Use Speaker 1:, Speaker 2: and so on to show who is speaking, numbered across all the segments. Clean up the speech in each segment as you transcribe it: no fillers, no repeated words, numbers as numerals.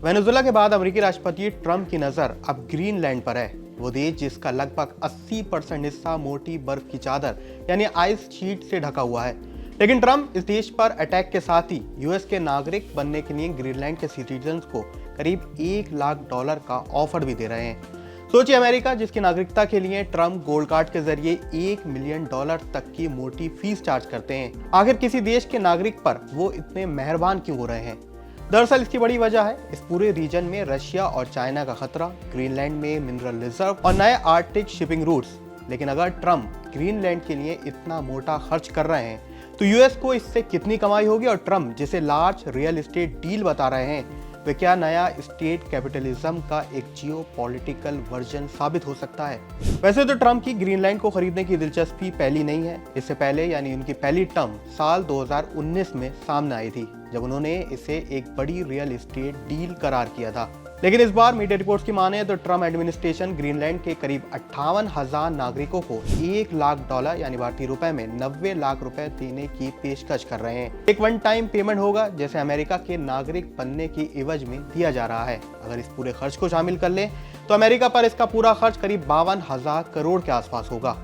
Speaker 1: Venezuela के बाद अमेरिकी राष्ट्रपति ट्रंप की नजर अब ग्रीनलैंड पर है। वो देश जिसका लगभग 80% हिस्सा मोटी बर्फ की चादर यानी आइस शीट से ढका हुआ है। लेकिन ट्रंप इस देश पर अटैक के साथ ही यूएस के नागरिक बनने के लिए ग्रीनलैंड के सिटीजन्स को करीब $1 लाख का ऑफर भी दे रहे हैं। सोचिए, अमेरिका जिसकी नागरिकता के लिए ट्रंप गोल्ड कार्ड के जरिए $1 मिलियन तक की मोटी फीस चार्ज करते हैं। आखिर किसी देश के नागरिक पर वो इतने मेहरबान क्यों हो रहे हैं? दरअसल इसकी बड़ी वजह है इस पूरे रीजन में रशिया और चाइना का खतरा, ग्रीनलैंड में मिनरल रिजर्व और नए आर्कटिक शिपिंग रूट्स। लेकिन अगर ट्रंप ग्रीनलैंड के लिए इतना मोटा खर्च कर रहे हैं तो यूएस को इससे कितनी कमाई होगी, और ट्रंप जिसे लार्ज रियल एस्टेट डील बता रहे हैं वे क्या नया स्टेट कैपिटलिज्म का एक जियोपॉलिटिकल वर्जन साबित हो सकता है? वैसे तो ट्रंप की ग्रीनलैंड को खरीदने की दिलचस्पी पहली नहीं है। इससे पहले यानी उनकी पहली टर्म साल 2019 में सामने आई थी, जब उन्होंने इसे एक बड़ी रियल एस्टेट डील करार किया था। लेकिन इस बार मीडिया रिपोर्ट्स की माने तो ट्रंप एडमिनिस्ट्रेशन ग्रीनलैंड के करीब 58,000 नागरिकों को $1 लाख यानी भारतीय रुपए में 90 लाख रुपए देने की पेशकश कर रहे हैं। एक वन टाइम पेमेंट होगा जैसे अमेरिका के नागरिक बनने की एवज में दिया जा रहा है। अगर इस पूरे खर्च को शामिल कर ले तो अमेरिका पर इसका पूरा खर्च करीब 52,000 करोड़ के आसपास होगा।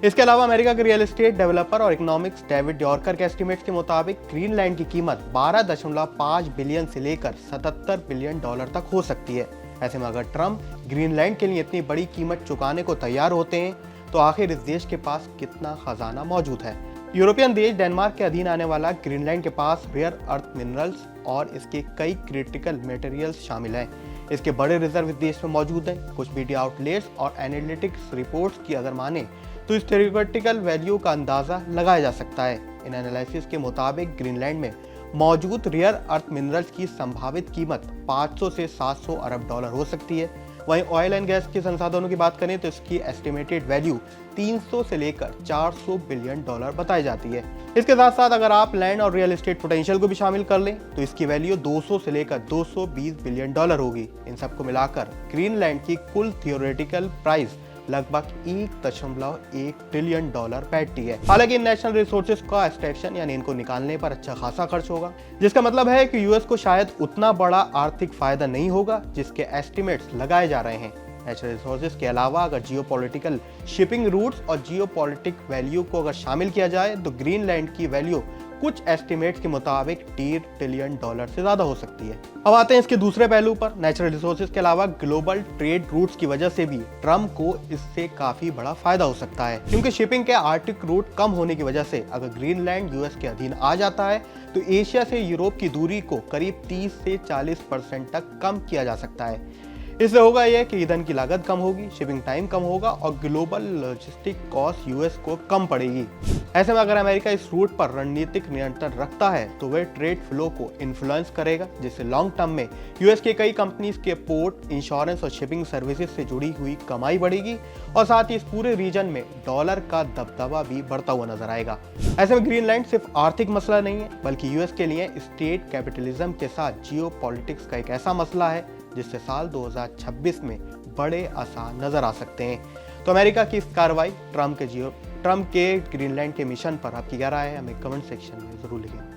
Speaker 1: इसके अलावा अमेरिका के रियल एस्टेट डेवलपर और इकोनॉमिक्स डेविड यॉर्कर के एस्टिमेट्स के मुताबिक ग्रीनलैंड की कीमत 12.5 बिलियन से लेकर $77 बिलियन तक हो सकती है। ऐसे में अगर ट्रंप ग्रीनलैंड के लिए इतनी बड़ी कीमत चुकाने को तैयार होते हैं तो आखिर इस देश के पास कितना खजाना मौजूद है? यूरोपियन देश डेनमार्क के अधीन आने वाला ग्रीनलैंड के पास रेयर अर्थ मिनरल्स और इसके कई क्रिटिकल मटेरियल्स शामिल हैं। इसके बड़े रिजर्व इस देश में मौजूद हैं। कुछ मीडिया आउटलेट्स और एनालिटिक्स रिपोर्ट्स की अगर माने तो इस थ्योरेटिकल वैल्यू का अंदाजा लगाया जा सकता है। इन एनालिसिस के मुताबिक ग्रीनलैंड में मौजूद रेयर अर्थ मिनरल्स की संभावित कीमत 500 से 700 अरब डॉलर हो सकती है। वहीं ऑयल एंड गैस के संसाधनों की बात करें तो इसकी एस्टिमेटेड वैल्यू 300 से लेकर $400 बिलियन बताई जाती है। इसके साथ साथ अगर आप लैंड और रियल एस्टेट पोटेंशियल को भी शामिल कर लें तो इसकी वैल्यू 200 से लेकर $220 बिलियन होगी। इन सबको मिलाकर ग्रीनलैंड की कुल थियोरेटिकल प्राइस लगभग $1.1 ट्रिलियन बैठती है। हालांकि इन नेशनल रिसोर्सेज का एक्सट्रैक्शन यानी इनको निकालने पर अच्छा खासा खर्च होगा, जिसका मतलब है कि यूएस को शायद उतना बड़ा आर्थिक फायदा नहीं होगा जिसके एस्टिमेट्स लगाए जा रहे हैं। नेचुरल रिसोर्सेज के अलावा अगर जियोपॉलिटिकल शिपिंग रूट्स और जियोपॉलिटिक वैल्यू को अगर शामिल किया जाए तो ग्रीनलैंड की वैल्यू कुछ एस्टिमेट्स के मुताबिक $1.5 ट्रिलियन से ज्यादा हो सकती है। अब आते हैं इसके दूसरे पहलू पर। नेचुरल रिसोर्सेज के अलावा ग्लोबल ट्रेड रूट्स की वजह से भी ट्रंप को इससे काफी बड़ा फायदा हो सकता है, क्योंकि शिपिंग के आर्टिक रूट कम होने की वजह से अगर ग्रीनलैंड यूएस के अधीन आ जाता है तो एशिया से यूरोप की दूरी को करीब 30 से 40% तक कम किया जा सकता है। इससे होगा यह कि ईंधन की लागत कम होगी, शिपिंग टाइम कम होगा और ग्लोबल लॉजिस्टिक कॉस्ट यूएस को कम पड़ेगी। ऐसे में अगर अमेरिका इस रूट पर रणनीतिक नियंत्रण रखता है तो वह ट्रेड फ्लो को इन्फ्लुएंस करेगा, जिससे लॉन्ग टर्म में यूएस के कई कंपनीज के पोर्ट, इंश्योरेंस और शिपिंग सर्विसेज से जुड़ी हुई कमाई बढ़ेगी और साथ ही इस पूरे रीजन में डॉलर का दबदबा भी बढ़ता हुआ नजर आएगा। ऐसे में ग्रीनलैंड सिर्फ आर्थिक मसला नहीं है बल्कि यूएस के लिए स्टेट कैपिटलिज्म के साथ जियोपॉलिटिक्स का एक ऐसा मसला है जिससे साल 2026 में बड़े आसार नजर आ सकते हैं। तो अमेरिका की इस कार्रवाई, ट्रंप के ग्रीनलैंड के मिशन पर आपकी क्या राय है? हमें कमेंट सेक्शन में जरूर लिखें।